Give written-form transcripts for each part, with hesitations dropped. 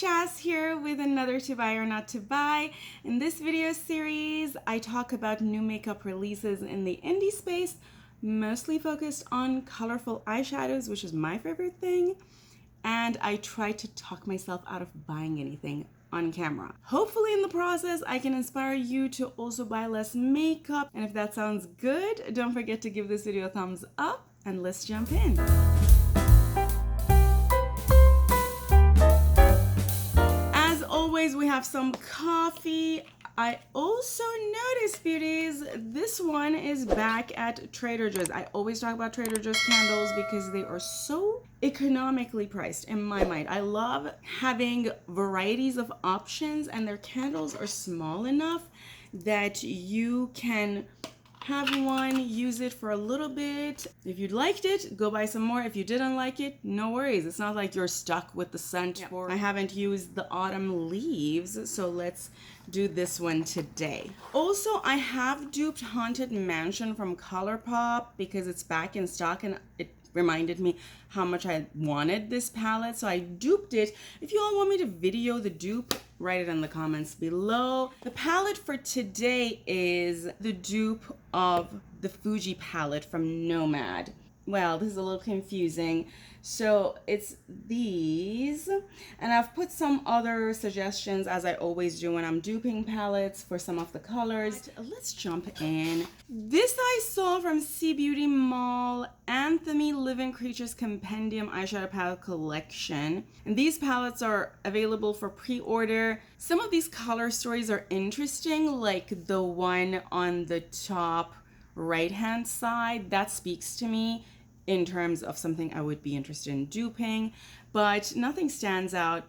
Shaz here with another To Buy or Not to Buy. In this video series, I talk about new makeup releases in the indie space, mostly focused on colorful eyeshadows, which is my favorite thing, and I try to talk myself out of buying anything on camera. Hopefully in the process, I can inspire you to also buy less makeup, and if that sounds good, don't forget to give this video a thumbs up, and let's jump in. Always, we have some coffee. I also noticed, beauties, this one is back at Trader Joe's. I always talk about Trader Joe's candles because they are so economically priced in my mind. I love having varieties of options, and their candles are small enough that you can have one, use it for a little bit. If you liked it, go buy some more. If you didn't like it, no worries. It's not like you're stuck with the scent. I haven't used the autumn leaves, so let's do this one today. Also, I have duped Haunted Mansion from ColourPop because it's back in stock and it reminded me how much I wanted this palette, so I duped it. If you all want me to video the dupe, write it in the comments below. The palette for today is the dupe of the Fuji palette from Nomad. Well, this is a little confusing. So it's these, and I've put some other suggestions as I always do when I'm duping palettes for some of the colors. Let's jump in. This I saw from C Beauty Mall, Anthony Living Creatures Compendium Eyeshadow Palette Collection. And these palettes are available for pre-order. Some of these color stories are interesting, like the one on the top right-hand side. That speaks to me in terms of something I would be interested in duping, but nothing stands out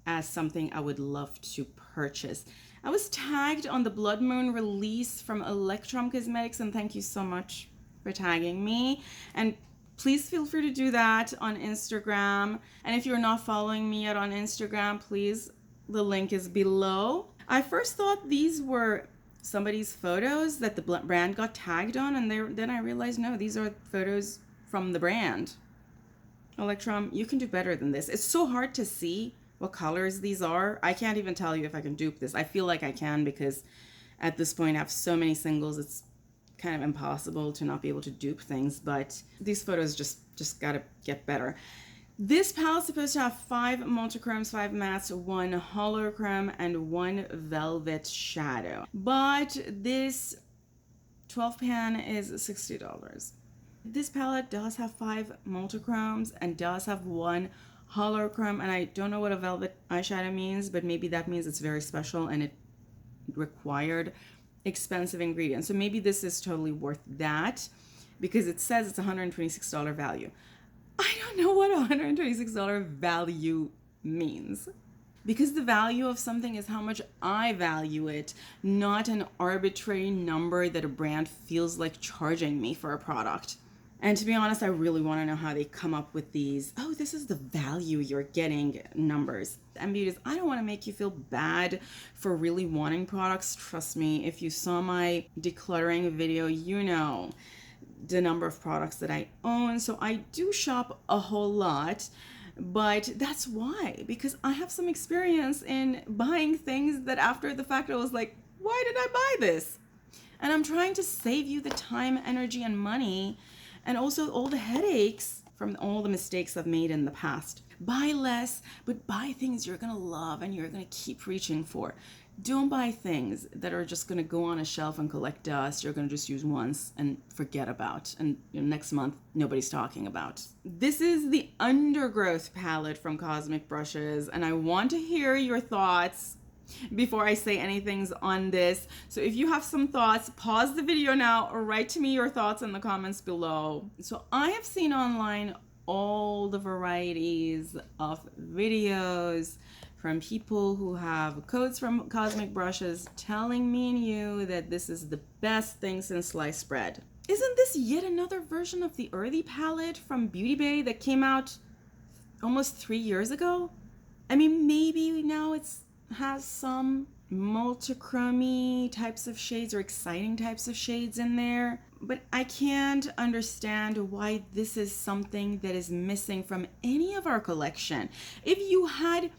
as something I would love to purchase. I was tagged on the Blood Moon release from Nomad Cosmetics, and thank you so much for tagging me. And please feel free to do that on Instagram. And if you're not following me yet on Instagram, please, the link is below. I first thought these were somebody's photos that the brand got tagged on, and then I realized, no, these are photos from the brand. Electrum, you can do better than this. It's so hard to see what colors these are. I can't even tell you if I can dupe this. I feel like I can because at this point I have so many singles, it's kind of impossible to not be able to dupe things, but these photos just gotta get better. This palette's supposed to have 5 multichromes, 5 mattes, 1 holochrome, and 1 velvet shadow. But this 12 pan is $60. This palette does have 5 multichromes and does have 1 holochrome, and I don't know what a velvet eyeshadow means, but maybe that means it's very special and it required expensive ingredients. So maybe this is totally worth that because it says it's $126 value. I don't know what $126 value means, because the value of something is how much I value it, not an arbitrary number that a brand feels like charging me for a product. And to be honest, I really want to know how they come up with these, oh, this is the value you're getting numbers. And beauties, I don't want to make you feel bad for really wanting products. Trust me, if you saw my decluttering video, you know the number of products that I own. So I do shop a whole lot, but that's why, because I have some experience in buying things that after the fact I was like, why did I buy this? And I'm trying to save you the time, energy, and money, and also all the headaches from all the mistakes I've made in the past. Buy less, but buy things you're gonna love and you're gonna keep reaching for. Don't buy things that are just gonna go on a shelf and collect dust. You're gonna just use once and forget about, and next month nobody's talking about. This is the Undergrowth palette from Cosmic Brushes, and I want to hear your thoughts before I say anything on this. So if you have some thoughts, pause the video now or write to me your thoughts in the comments below. So I have seen online all the varieties of videos from people who have codes from Cosmic Brushes telling me and you that this is the best thing since sliced bread. Isn't this yet another version of the Earthy palette from Beauty Bay that came out almost 3 years ago? I mean, maybe now it's has some multichromy types of shades or exciting types of shades in there, but I can't understand why this is something that is missing from any of our collection. If you had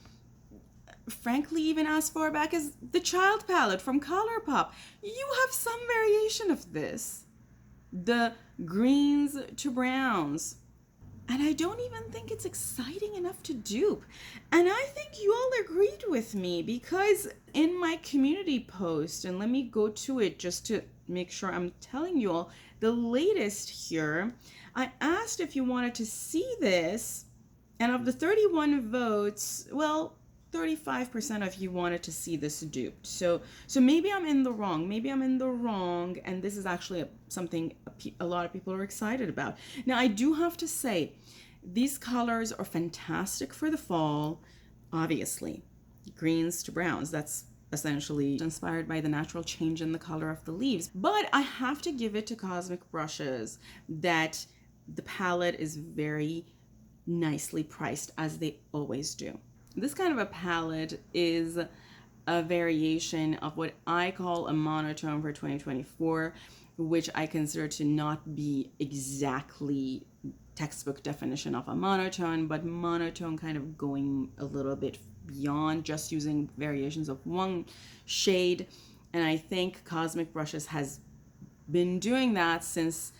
frankly, even as far back as the Child palette from ColourPop, you have some variation of this. The greens to browns. And I don't even think it's exciting enough to dupe. And I think you all agreed with me, because in my community post, and let me go to it just to make sure I'm telling you all the latest here, I asked if you wanted to see this, and of the 31 votes, well, 35% of you wanted to see this duped. So maybe I'm in the wrong. Maybe I'm in the wrong, and this is actually something a lot of people are excited about. Now, I do have to say, these colors are fantastic for the fall, obviously. Greens to browns, that's essentially inspired by the natural change in the color of the leaves. But I have to give it to Cosmic Brushes that the palette is very nicely priced, as they always do. This kind of a palette is a variation of what I call a monotone for 2024, which I consider to not be exactly textbook definition of a monotone, but monotone kind of going a little bit beyond just using variations of one shade. And I think Cosmic Brushes has been doing that since,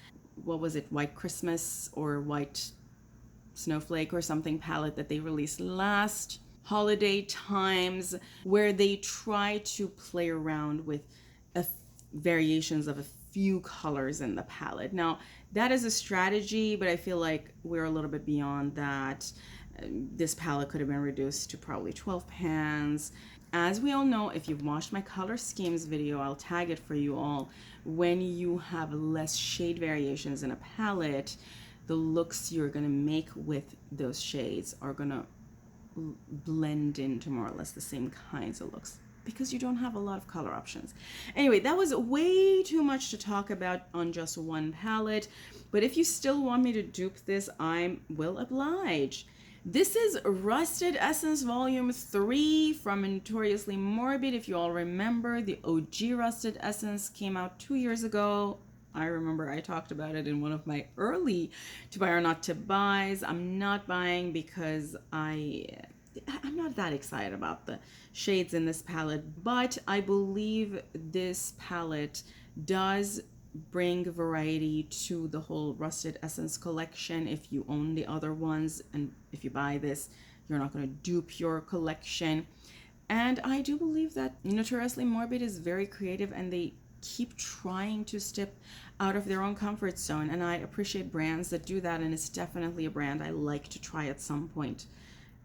what was it, White Christmas or White Snowflake or something palette that they released last holiday times, where they try to play around with variations of a few colors in the palette. Now, that is a strategy, but I feel like we're a little bit beyond that. This palette could have been reduced to probably 12 pans. As we all know, if you've watched my color schemes video, I'll tag it for you all. When you have less shade variations in a palette, the looks you're gonna make with those shades are gonna blend into more or less the same kinds of looks, because you don't have a lot of color options. Anyway, that was way too much to talk about on just one palette, but if you still want me to dupe this, I will oblige. This is Rusted Essence Volume 3 from Notoriously Morbid. If you all remember, the OG Rusted Essence came out 2 years ago. I remember I talked about it in one of my early to buy or not to buys. I'm not buying because I'm not that excited about the shades in this palette, but I believe this palette does bring variety to the whole Rusted Essence collection. If you own the other ones, and if you buy this, you're not going to dupe your collection. And I do believe that Notoriously Morbid is very creative, and they keep trying to step out of their own comfort zone, and I appreciate brands that do that, and it's definitely a brand I like to try at some point.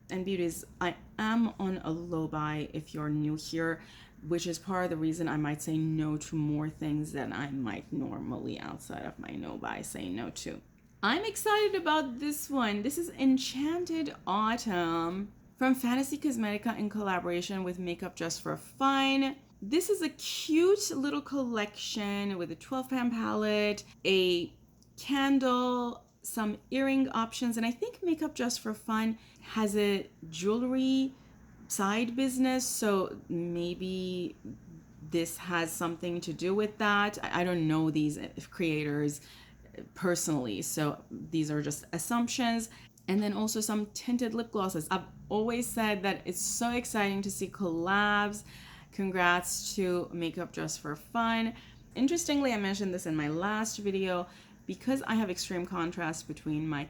And beauties, I am on a low buy if you're new here, which is part of the reason I might say no to more things than I might normally outside of my no buy say no to. I'm excited about this one. This is Enchanted Autumn from Fantasy Cosmetica in collaboration with Makeup Just for Fun. This is a cute little collection with a 12-pan palette, a candle, some earring options, and I think Makeup Just for Fun has a jewelry side business, so maybe this has something to do with that. I don't know these creators personally, so these are just assumptions. And then also some tinted lip glosses. I've always said that it's so exciting to see collabs. Congrats to Makeup Just for Fun. Interestingly, I mentioned this in my last video, because I have extreme contrast between my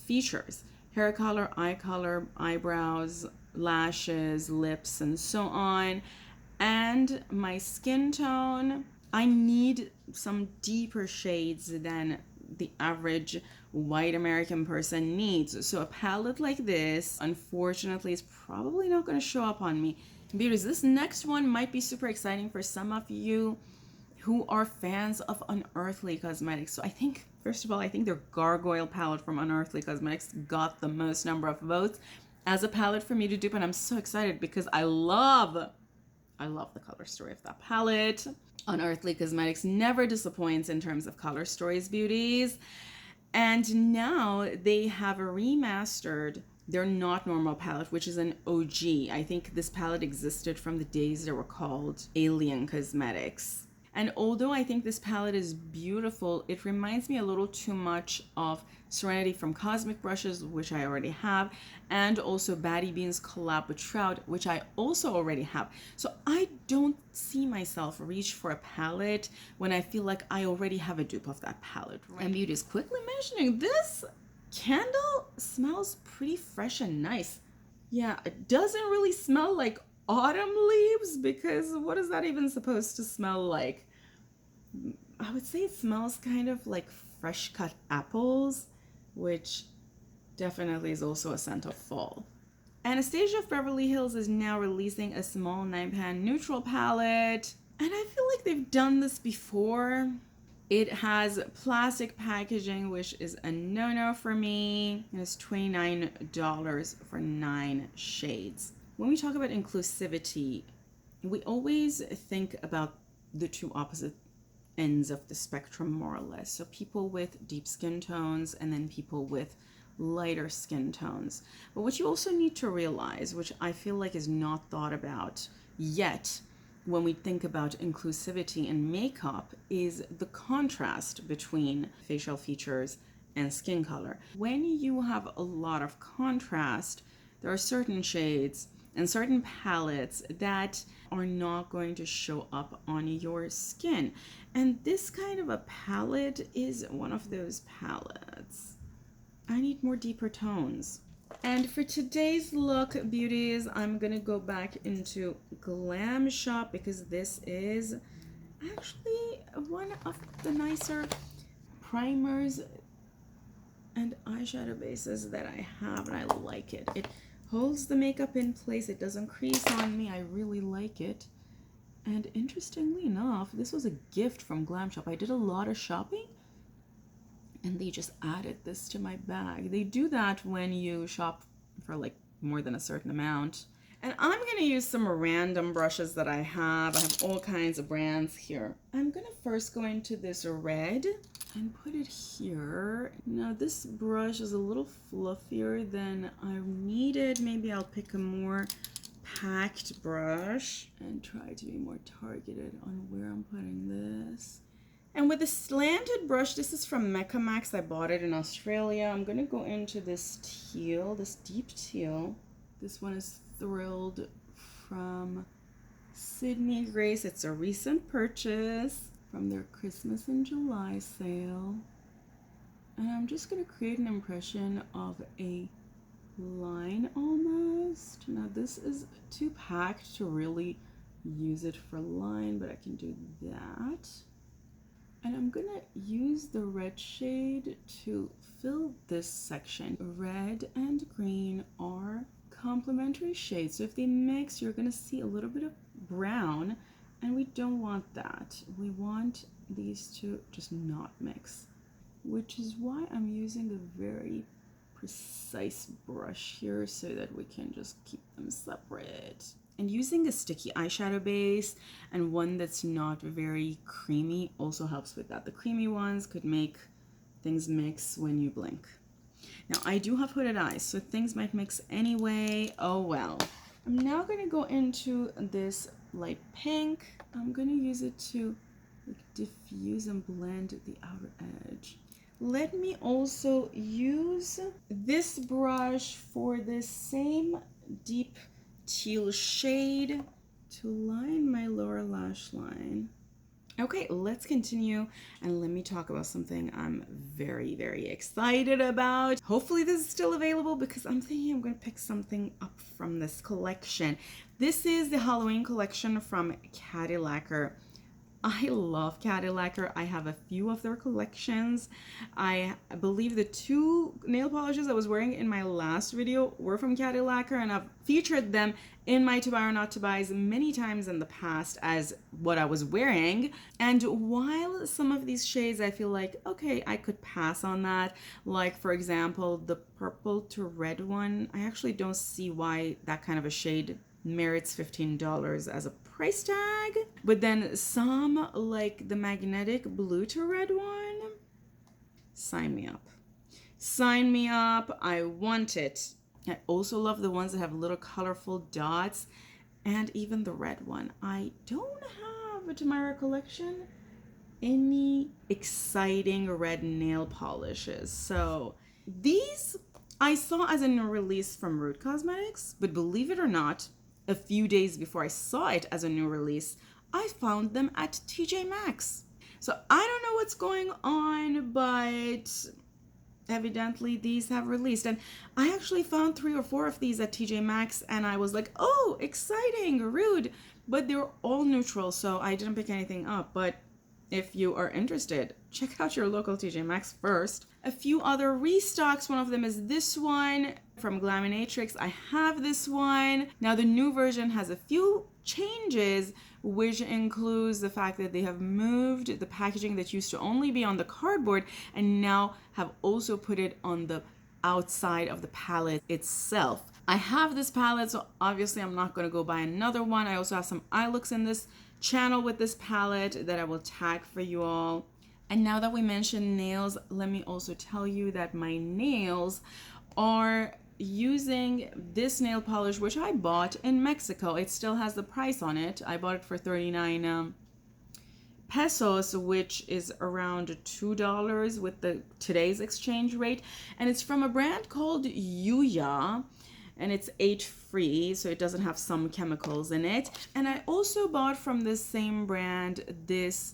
features, hair color, eye color, eyebrows, lashes, lips, and so on, and my skin tone, I need some deeper shades than the average white American person needs. So a palette like this, unfortunately, is probably not going to show up on me. Beauties, this next one might be super exciting for some of you who are fans of Unearthly Cosmetics. So I think, first of all, I think their Gargoyle palette from Unearthly Cosmetics got the most number of votes as a palette for me to dupe, and I'm so excited because I love the color story of that palette. Unearthly Cosmetics never disappoints in terms of color stories, beauties. And now they have a remastered their Not Normal palette, which is an OG. I think this palette existed from the days they were called Alien Cosmetics. And although I think this palette is beautiful, it reminds me a little too much of Serenity from Cosmic Brushes, which I already have, and also Batty Bean's collab with Shroud, which I also already have. So I don't see myself reach for a palette when I feel like I already have a dupe of that palette. Right? And Beauty is quickly mentioning this candle smells pretty fresh and nice. Yeah, it doesn't really smell like autumn leaves, because what is that even supposed to smell like? I would say it smells kind of like fresh cut apples, which definitely is also a scent of fall. Anastasia of Beverly Hills is now releasing a small 9-pan neutral palette, and I feel like they've done this before. It has plastic packaging, which is a no-no for me. It's $29 for 9 shades. When we talk about inclusivity, we always think about the two opposite ends of the spectrum, more or less. So people with deep skin tones and then people with lighter skin tones. But what you also need to realize, which I feel like is not thought about yet when we think about inclusivity in makeup, is the contrast between facial features and skin color. When you have a lot of contrast, there are certain shades and certain palettes that are not going to show up on your skin. And this kind of a palette is one of those palettes. I need more deeper tones. And for today's look, beauties, I'm gonna go back into Glamshop because this is actually one of the nicer primers and eyeshadow bases that I have, and I like it. It holds the makeup in place. It doesn't crease on me. I really like it. And interestingly enough, this was a gift from Glamshop. I did a lot of shopping and they just added this to my bag. They do that when you shop for like more than a certain amount. And I'm gonna use some random brushes that I have. I have all kinds of brands here. I'm gonna first go into this red and put it here. Now this brush is a little fluffier than I needed. Maybe I'll pick a more packed brush and try to be more targeted on where I'm putting this. And with a slanted brush, this is from Mecca Max. I bought it in Australia. I'm gonna go into this teal, this deep teal. This one is Thrilled from Sydney Grace. It's a recent purchase from their Christmas in July sale. And I'm just gonna create an impression of a line almost. Now this is too packed to really use it for line, but I can do that. And I'm gonna use the red shade to fill this section. Red and green are complementary shades, so if they mix, you're gonna see a little bit of brown, and we don't want that. We want these to just not mix, which is why I'm using a very precise brush here so that we can just keep them separate. And using a sticky eyeshadow base and one that's not very creamy also helps with that. The creamy ones could make things mix when you blink. Now I do have hooded eyes, so things might mix anyway. Oh well. I'm now going to go into this light pink. I'm going to use it to diffuse and blend the outer edge. Let me also use this brush for this same deep teal shade to line my lower lash line. Okay, let's continue and let me talk about something I'm very, very excited about. Hopefully this is still available because I'm thinking I'm going to pick something up from this collection. This is the Halloween collection from Cadillacer. I love Cadillacer. I have a few of their collections. I believe the 2 nail polishes I was wearing in my last video were from Cadillacer, and I've featured them in my to buy or not to buys many times in the past as what I was wearing. And while some of these shades I feel like, okay, I could pass on that, like for example, the purple to red one, I actually don't see why that kind of a shade merits $15 as a price tag. But then some like the magnetic blue to red one, sign me up. Sign me up. I want it. I also love the ones that have little colorful dots, and even the red one. I don't have, to my recollection, any exciting red nail polishes. So these I saw as a new release from Root Cosmetics, but believe it or not, a few days before I saw it as a new release, I found them at TJ Maxx. So I don't know what's going on, but evidently these have released. And I actually found 3 or 4 of these at TJ Maxx, and I was like, oh, exciting, rude. But they're all neutral, so I didn't pick anything up. But if you are interested, check out your local TJ Maxx first. A few other restocks. One of them is this one from Glaminatrix. I have this one. Now the new version has a few changes, which includes the fact that they have moved the packaging that used to only be on the cardboard and now have also put it on the outside of the palette itself. I have this palette, so obviously I'm not going to go buy another one. I also have some eye looks in this channel with this palette that I will tag for you all. And now that we mentioned nails, let me also tell you that my nails are using this nail polish, which I bought in Mexico. It still has the price on it. I bought it for 39 pesos, which is around $2 with the today's exchange rate. And it's from a brand called Yuya, and it's age-free, so it doesn't have some chemicals in it. And I also bought from this same brand this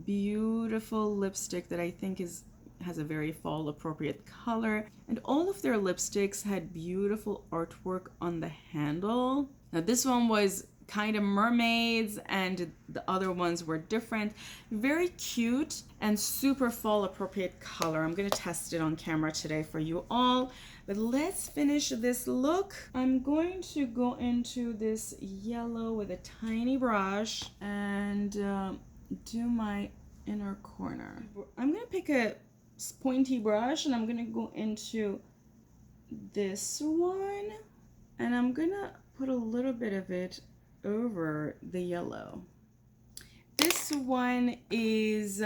beautiful lipstick that I think has a very fall appropriate color, and all of their lipsticks had beautiful artwork on the handle. Now this one was kind of mermaids and the other ones were different. Very cute and super fall appropriate color. I'm gonna test it on camera today for you all, but let's finish this look. I'm going to go into this yellow with a tiny brush and do my inner corner. I'm gonna pick a pointy brush and I'm gonna go into this one and I'm gonna put a little bit of it over the yellow. This one is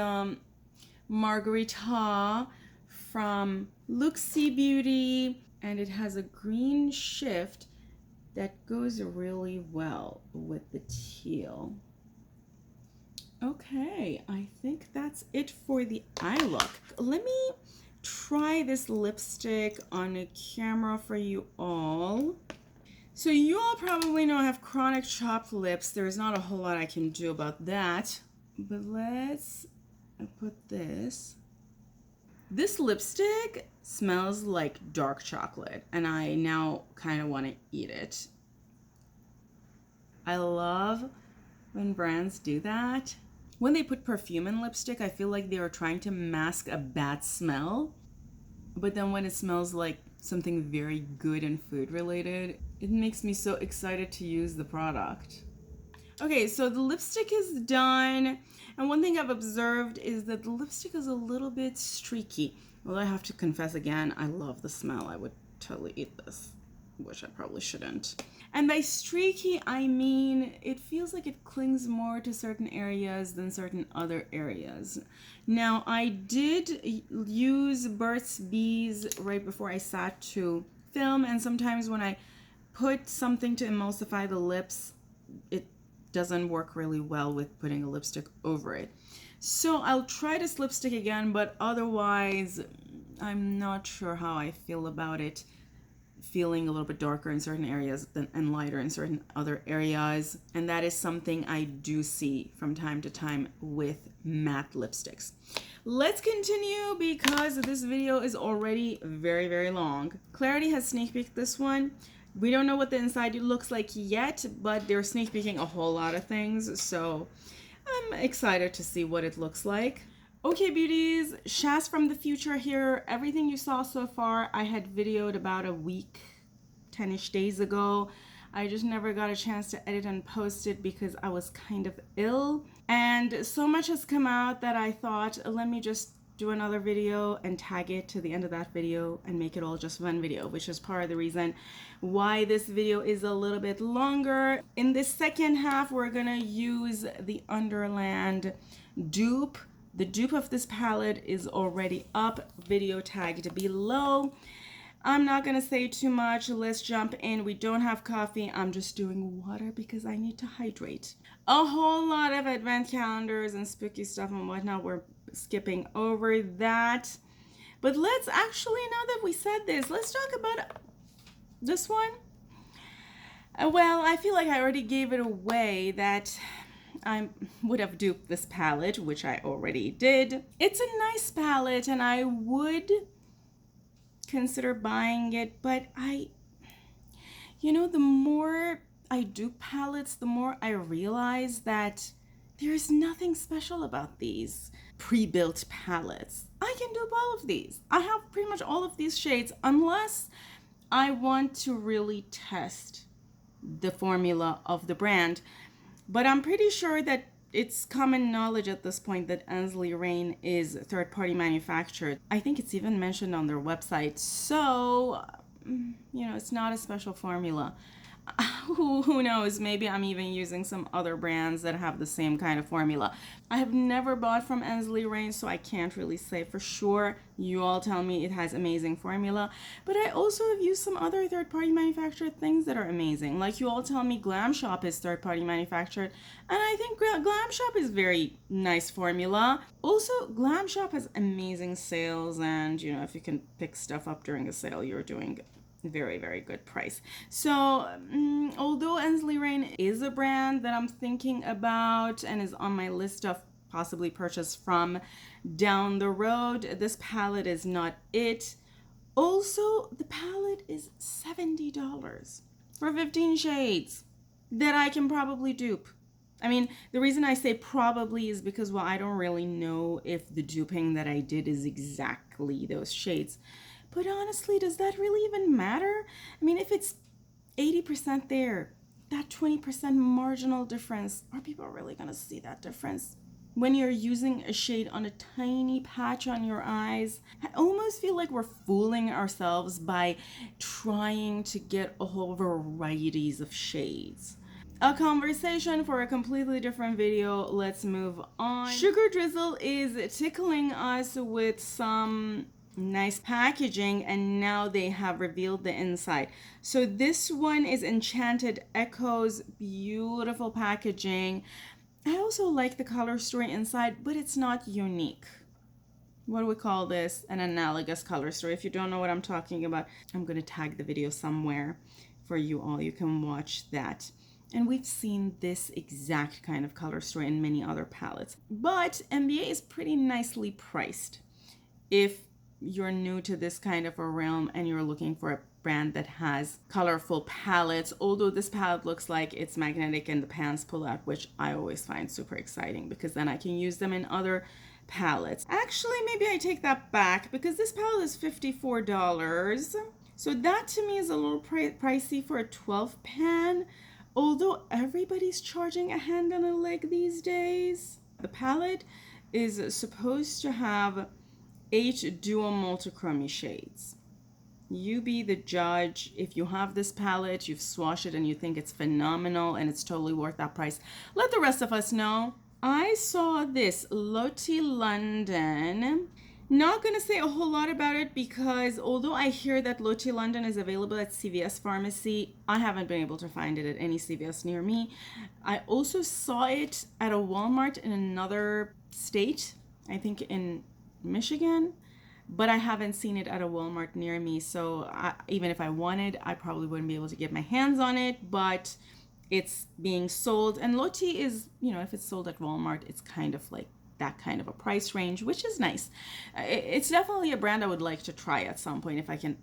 Margarita from Luxie Beauty, and it has a green shift that goes really well with the teal. Okay, I think that's it for the eye look. Let me try this lipstick on a camera for you all. So you all probably know I have chronic chapped lips. There's not a whole lot I can do about that. But let's put this. This lipstick smells like dark chocolate, and I now kind of want to eat it. I love when brands do that. When they put perfume in lipstick, I feel like they are trying to mask a bad smell. But then when it smells like something very good and food related, it makes me so excited to use the product. Okay, so the lipstick is done. And one thing I've observed is that the lipstick is a little bit streaky. Well, I have to confess again, I love the smell. I would totally eat this, which I probably shouldn't. And by streaky, I mean it feels like it clings more to certain areas than certain other areas. Now, I did use Burt's Bees right before I sat to film, and sometimes when I put something to emulsify the lips, it doesn't work really well with putting a lipstick over it. So I'll try this lipstick again, but otherwise, I'm not sure how I feel about it. Feeling a little bit darker in certain areas and lighter in certain other areas. And that is something I do see from time to time with matte lipsticks. Let's continue because this video is already very, very long. Clarity has sneak peeked this one. We don't know what the inside looks like yet, but they're sneak peeking a whole lot of things. So I'm excited to see what it looks like. Okay, beauties, Shaz from the future here. Everything you saw so far, I had videoed about a week, 10-ish days ago. I just never got a chance to edit and post it because I was kind of ill. And so much has come out that I thought, let me just do another video and tag it to the end of that video and make it all just one video, which is part of the reason why this video is a little bit longer. In this second half, we're gonna use the Underland dupe. The dupe of this palette is already up, video tagged below. I'm not gonna say too much. Let's jump in. We don't have coffee. I'm just doing water because I need to hydrate. A whole lot of advent calendars and spooky stuff and whatnot. We're skipping over that. But let's actually, now that we said this, let's talk about this one. Well, I feel like I already gave it away that I would have duped this palette, which I already did. It's a nice palette and I would consider buying it, but the more I dupe palettes, the more I realize that there's nothing special about these pre-built palettes. I can dupe all of these. I have pretty much all of these shades unless I want to really test the formula of the brand. But I'm pretty sure that it's common knowledge at this point that Ensley Reign is third-party manufactured. I think it's even mentioned on their website. So, it's not a special formula. Who knows? Maybe I'm even using some other brands that have the same kind of formula. I have never bought from Ensley Reign, so I can't really say for sure. You all tell me it has amazing formula, but I also have used some other third-party manufactured things that are amazing. Like you all tell me Glamshop is third-party manufactured, and I think Glamshop is very nice formula. Also, Glamshop has amazing sales, and if you can pick stuff up during a sale, you're doing very, very good price. So although Ensley Reign is a brand that I'm thinking about and is on my list of possibly purchase from down the road, this palette is not it. Also, the palette is $70 for 15 shades that I can probably dupe. I mean, the reason I say probably is because, well, I don't really know if the duping that I did is exactly those shades. But honestly, does that really even matter? I mean, if it's 80% there, that 20% marginal difference, are people really going to see that difference? When you're using a shade on a tiny patch on your eyes, I almost feel like we're fooling ourselves by trying to get a whole varieties of shades. A conversation for a completely different video. Let's move on. Sugar Drizzle is tickling us with some nice packaging, and now they have revealed the inside. So this one is Enchanted Echoes, beautiful packaging. I also like the color story inside, but it's not unique. What do we call this? An analogous color story. If you don't know what I'm talking about, I'm going to tag the video somewhere for you all. You can watch that. And we've seen this exact kind of color story in many other palettes. But NBA is pretty nicely priced. If you're new to this kind of a realm and you're looking for a brand that has colorful palettes, although this palette looks like it's magnetic and the pans pull out, which I always find super exciting because then I can use them in other palettes. Actually, maybe I take that back because this palette is $54. So that to me is a little pricey for a 12 pan, although everybody's charging a hand and a leg these days. The palette is supposed to have 8 dual multichromy shades. You be the judge. If you have this palette, you've swatched it and you think it's phenomenal and it's totally worth that price, let the rest of us know. I saw this Lottie London. Not gonna say a whole lot about it because although I hear that Lottie London is available at CVS Pharmacy, I haven't been able to find it at any CVS near me. I also saw it at a Walmart in another state, I think in Michigan, but I haven't seen it at a Walmart near me. So even if I wanted, I probably wouldn't be able to get my hands on it, but it's being sold. And Lottie is, if it's sold at Walmart, it's kind of like that kind of a price range, which is nice. It's definitely a brand I would like to try at some point if I can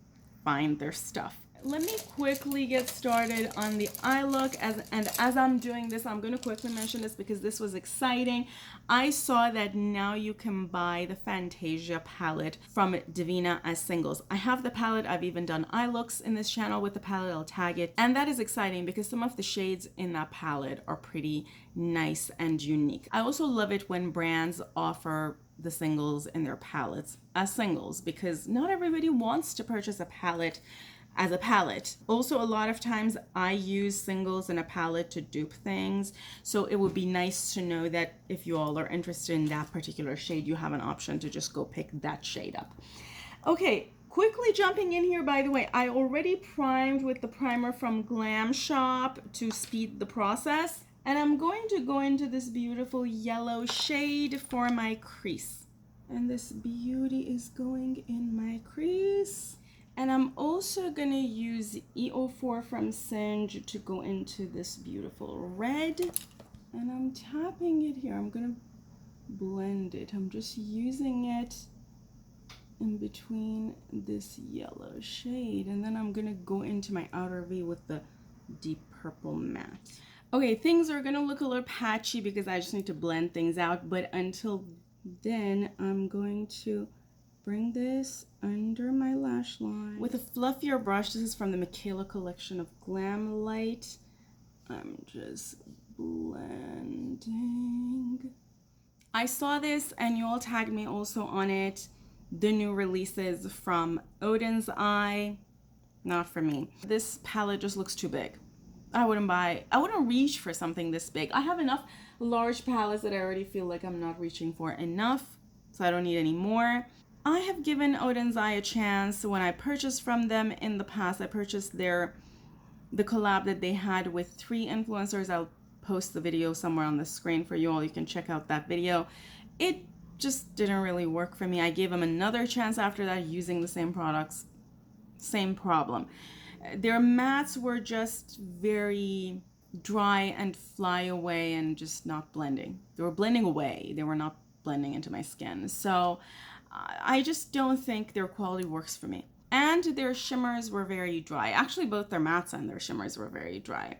find their stuff. Let me quickly get started on the eye look. As I'm doing this, I'm going to quickly mention this because this was exciting. I saw that now you can buy the Fantasia palette from Divina as singles. I have the palette. I've even done eye looks in this channel with the palette. I'll tag it. And that is exciting because some of the shades in that palette are pretty nice and unique. I also love it when brands offer the singles in their palettes as singles because not everybody wants to purchase a palette as a palette. Also, a lot of times I use singles in a palette to dupe things. So it would be nice to know that if you all are interested in that particular shade, you have an option to just go pick that shade up. Okay, Quickly jumping in here, by the way, I already primed with the primer from Glamshop to speed the process. And I'm going to go into this beautiful yellow shade for my crease. And this beauty is going in my crease. And I'm also going to use E04 from Singe to go into this beautiful red. And I'm tapping it here. I'm going to blend it. I'm just using it in between this yellow shade, and then I'm gonna go into my outer V with the deep purple matte. Okay, things are gonna look a little patchy because I just need to blend things out, but until then I'm going to bring this under my lash line with a fluffier brush. This is from the Michaela collection of Glam Light. I'm just blending. I saw this and you all tagged me also on it. The new releases from Odin's Eye, not for me. This palette just looks too big. I wouldn't reach for something this big. I have enough large palettes that I already feel like I'm not reaching for enough, so I don't need any more. I have given Odin's Eye a chance when I purchased from them in the past. I purchased the collab that they had with 3 influencers. I'll post the video somewhere on the screen for you all. You can check out that video. It just didn't really work for me. I gave them another chance after that using the same products. Same problem. Their mattes were just very dry and fly away and just not blending. They were blending away. They were not blending into my skin. So I just don't think their quality works for me. And their shimmers were very dry. Actually, both their mattes and their shimmers were very dry.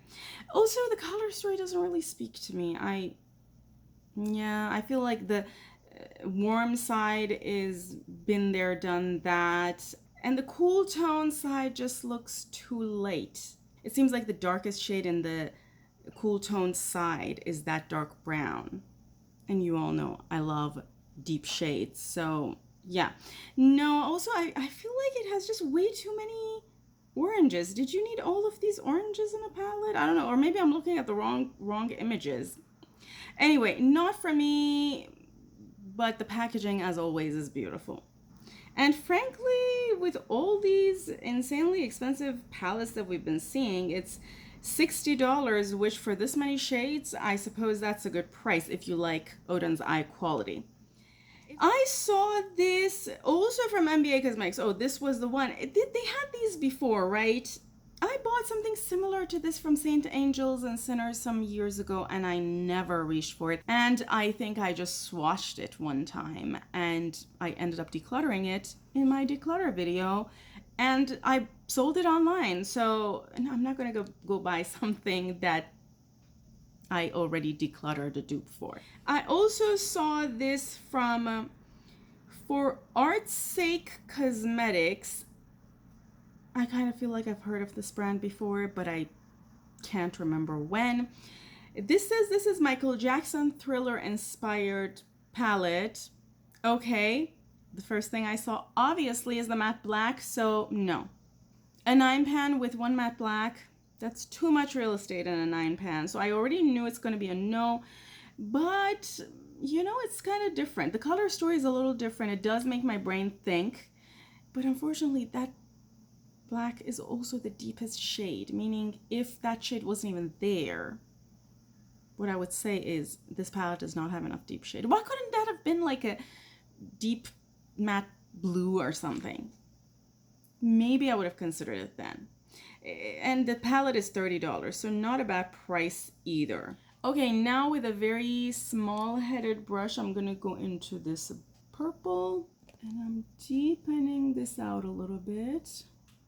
Also, the color story doesn't really speak to me. I feel like the warm side is been there, done that. And the cool tone side just looks too late. It seems like the darkest shade in the cool tone side is that dark brown. And you all know I love deep shades. So yeah. No, also I feel like it has just way too many oranges. Did you need all of these oranges in a palette? I don't know. Or maybe I'm looking at the wrong images. Anyway, not for me, but the packaging as always is beautiful. And frankly, with all these insanely expensive palettes that we've been seeing, it's $60, which for this many shades, I suppose that's a good price if you like Odin's Eye quality. I saw this also from NBA Cosmetics. Oh, this was the one. They had these before, right? I bought something similar to this from Saint Angels and Sinners some years ago, and I never reached for it. And I think I just swatched it one time, and I ended up decluttering it in my declutter video, and I sold it online. So I'm not going to go buy something that I already decluttered a dupe for. I also saw this from For Art's Sake Cosmetics. I kind of feel like I've heard of this brand before, but I can't remember when. This says this is Michael Jackson Thriller inspired palette. Okay, the first thing I saw obviously is the matte black, so no. A 9-pan with 1 matte black, that's too much real estate in a 9-pan, so I already knew it's going to be a no. But you know, it's kind of different. The color story is a little different. It does make my brain think, but unfortunately that black is also the deepest shade, meaning if that shade wasn't even there, what I would say is this palette does not have enough deep shade. Why couldn't that have been like a deep matte blue or something? Maybe I would have considered it then. And the palette is $30, so not a bad price either. Okay, now with a very small headed brush, I'm gonna go into this purple and I'm deepening this out a little bit.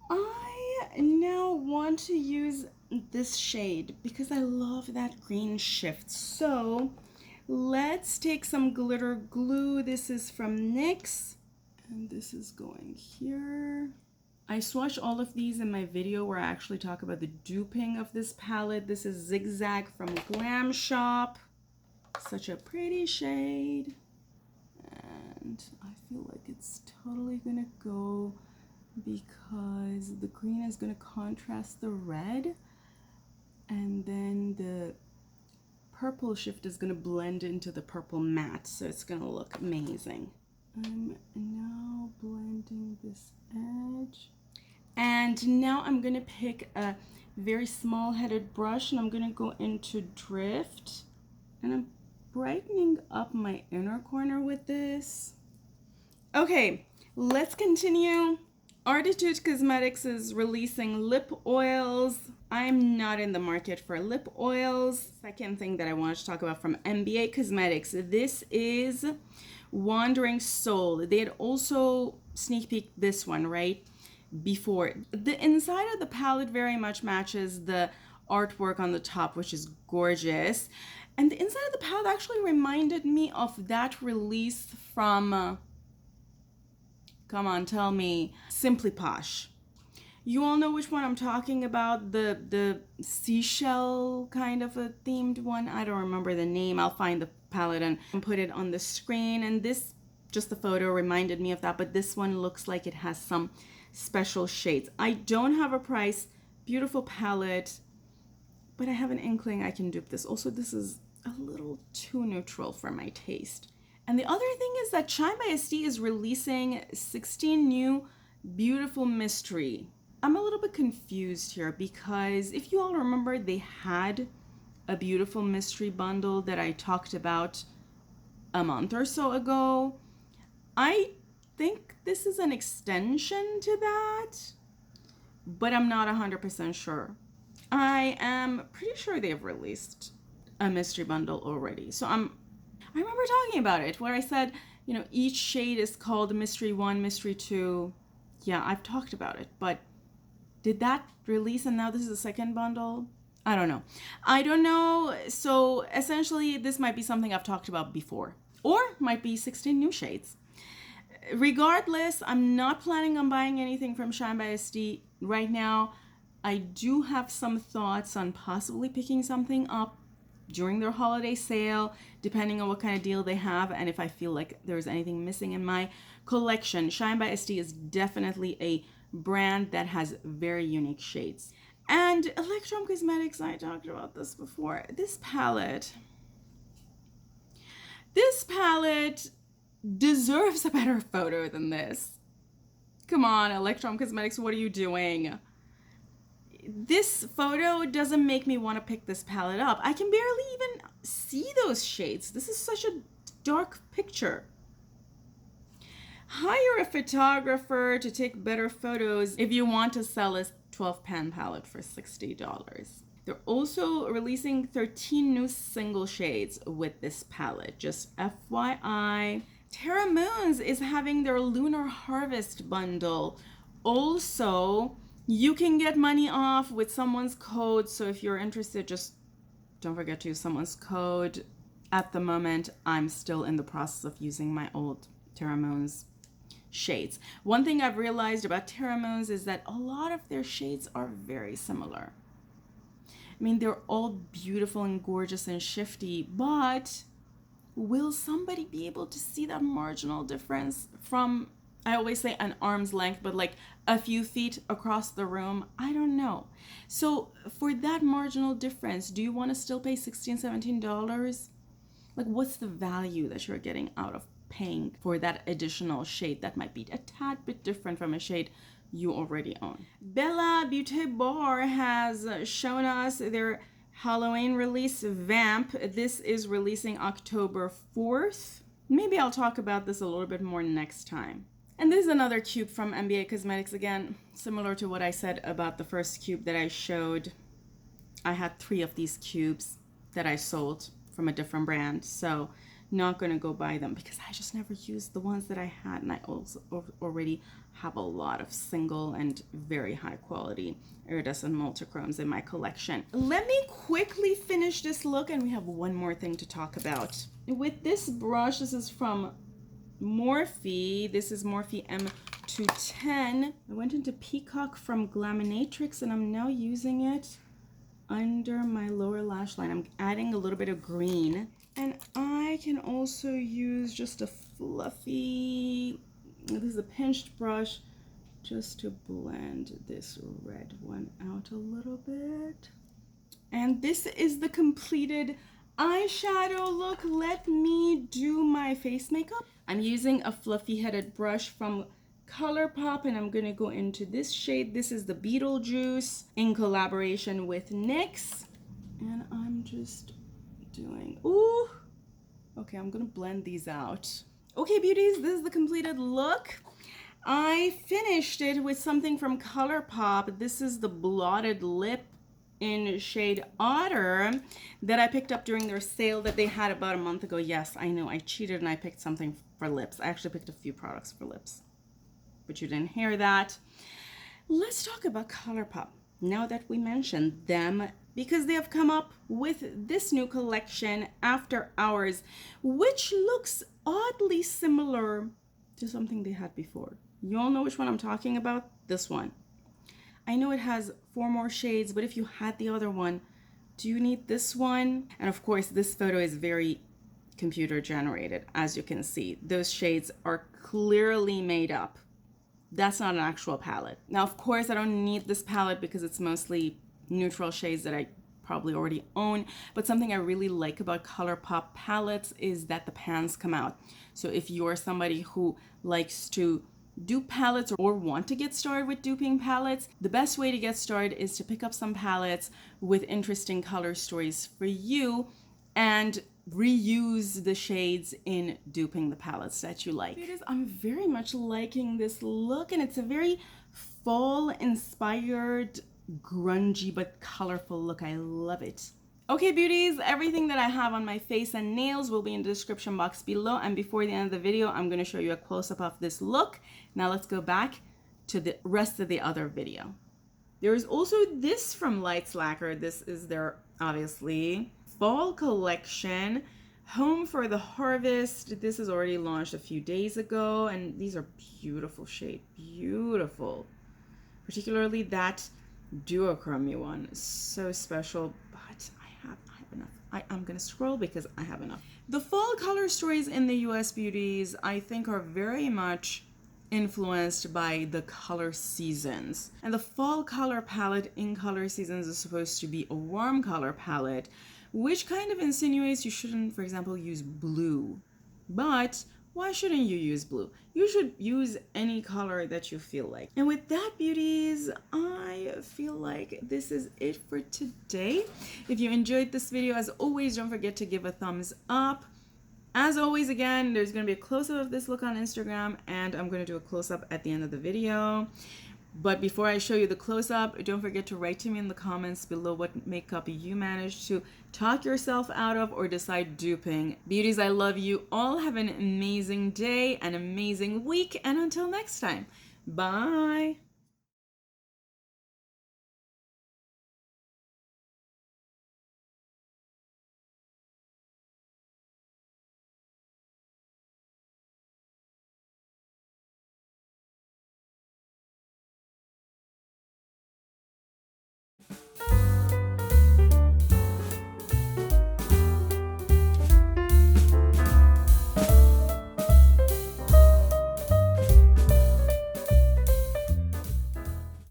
I now want to use this shade because I love that green shift. So let's take some glitter glue. This is from NYX and this is going here. I swatched all of these in my video where I actually talk about the duping of this palette. This is Zigzag from Glamshop. Such a pretty shade. And I feel like it's totally gonna go because the green is going to contrast the red and then the purple shift is going to blend into the purple matte, so it's going to look amazing. I'm now now blending this edge. And now I'm gonna pick a very small headed brush and I'm gonna go into Drift. And I'm brightening up my inner corner with this. Okay, let's continue. Artitude Cosmetics is releasing lip oils. I'm not in the market for lip oils. Second thing that I wanted to talk about from NBA Cosmetics. This is Wandering Soul. They had also sneak peeked this one, right? Before. The inside of the palette very much matches the artwork on the top, which is gorgeous. And the inside of the palette actually reminded me of that release from... come on, tell me. Simply Posh. You all know which one I'm talking about. The seashell kind of a themed one. I don't remember the name. I'll find the palette and put it on the screen. And this, just the photo reminded me of that. But this one looks like it has some special shades. I don't have a price. Beautiful palette. But I have an inkling I can dupe this. Also, this is a little too neutral for my taste. And the other thing is that Shine by SD is releasing 16 new beautiful mystery. I'm a little bit confused here because if you all remember, they had a beautiful mystery bundle that I talked about a month or so ago. I think this is an extension to that, but I'm not 100% sure. I am pretty sure they've released a mystery bundle already. So I remember talking about it where I said, you know, each shade is called Mystery 1, Mystery 2. Yeah, I've talked about it, but did that release and now this is the second bundle? I don't know. So essentially this might be something I've talked about before, or might be 16 new shades. Regardless, I'm not planning on buying anything from Shine by SD right now. I do have some thoughts on possibly picking something up during their holiday sale, depending on what kind of deal they have and if I feel like there's anything missing in my collection. Shine by SD is definitely a brand that has very unique shades. And Electrum Cosmetics, I talked about this before. This palette deserves a better photo than this. Come on, Electrum Cosmetics, what are you doing? This photo doesn't make me want to pick this palette up. I can barely even see those shades. This is such a dark picture. Hire a photographer to take better photos if you want to sell a 12 pan palette for $60. They're also releasing 13 new single shades with this palette, just FYI. Terra Moons is having their Lunar Harvest bundle. Also, you can get money off with someone's code, so if you're interested, just don't forget to use someone's code. At the moment, I'm still in the process of using my old Terra Moons shades. One thing I've realized about Terra Moons is that a lot of their shades are very similar. I mean, they're all beautiful and gorgeous and shifty, but will somebody be able to see that marginal difference from, I always say an arm's length, but like a few feet across the room? I don't know. So for that marginal difference, do you want to still pay $16, $17? Like, what's the value that you're getting out of paying for that additional shade that might be a tad bit different from a shade you already own? Bella Beauty Bar has shown us their Halloween release, Vamp. This is releasing October 4th. Maybe I'll talk about this a little bit more next time. And this is another cube from NBA Cosmetics. Again, similar to what I said about the first cube that I showed. I had 3 of these cubes that I sold from a different brand, so not gonna go buy them because I just never used the ones that I had, and I also already have a lot of single and very high quality iridescent multichromes in my collection. Let me quickly finish this look, and we have one more thing to talk about. With this brush, this is from Morphe. This is Morphe M210. I went into Peacock from Glaminatrix, and I'm now using it under my lower lash line. I'm adding a little bit of green, and I can also use just a fluffy, this is a pinched brush, just to blend this red one out a little bit. And this is the completed eyeshadow look. Let me do my face makeup. I'm using a fluffy headed brush from ColourPop, and I'm gonna go into this shade. This is the Beetlejuice in collaboration with NYX. And I'm just doing, ooh. Okay, I'm gonna blend these out. Okay, beauties, this is the completed look. I finished it with something from ColourPop. This is the Blotted Lip in shade Otter that I picked up during their sale that they had about a month ago. Yes, I know, I cheated and I picked something for lips. I actually picked a few products for lips, but you didn't hear that. Let's talk about ColourPop now that we mentioned them, because they have come up with this new collection, After Hours, which looks oddly similar to something they had before. You all know which one I'm talking about? This one. I know it has 4 more shades, but if you had the other one, do you need this one? And of course, this photo is very computer generated, as you can see. Those shades are clearly made up. That's not an actual palette. Now, of course, I don't need this palette because it's mostly neutral shades that I probably already own, but something I really like about ColourPop palettes is that the pans come out. So if you're somebody who likes to dupe palettes or want to get started with duping palettes, the best way to get started is to pick up some palettes with interesting color stories for you and reuse the shades in duping the palettes that you like. I'm very much liking this look, and it's a very fall inspired, grungy but colorful look. I love it. Okay, beauties, everything that I have on my face and nails will be in the description box below, and before the end of the video I'm going to show you a close-up of this look. Now let's go back to the rest of the other video. There is also this from Lights Lacquer. This is their, obviously, fall collection, Home for the Harvest. This is already launched a few days ago, and these are beautiful shade, beautiful. Particularly that duochrome one, so special. But I have enough. I'm gonna scroll because I have enough. The fall color stories in the US, beauties, I think are very much influenced by the color seasons. And the fall color palette in color seasons is supposed to be a warm color palette, which kind of insinuates you shouldn't, for example, use blue. But why shouldn't you use blue? You should use any color that you feel like. And with that, beauties, I feel like this is it for today. If you enjoyed this video, as always, don't forget to give a thumbs up. As always, again, there's going to be a close-up of this look on Instagram, and I'm going to do a close-up at the end of the video. But before I show you the close-up, don't forget to write to me in the comments below what makeup you managed to talk yourself out of or decide duping. Beauties, I love you all. Have an amazing day, an amazing week, and until next time, bye!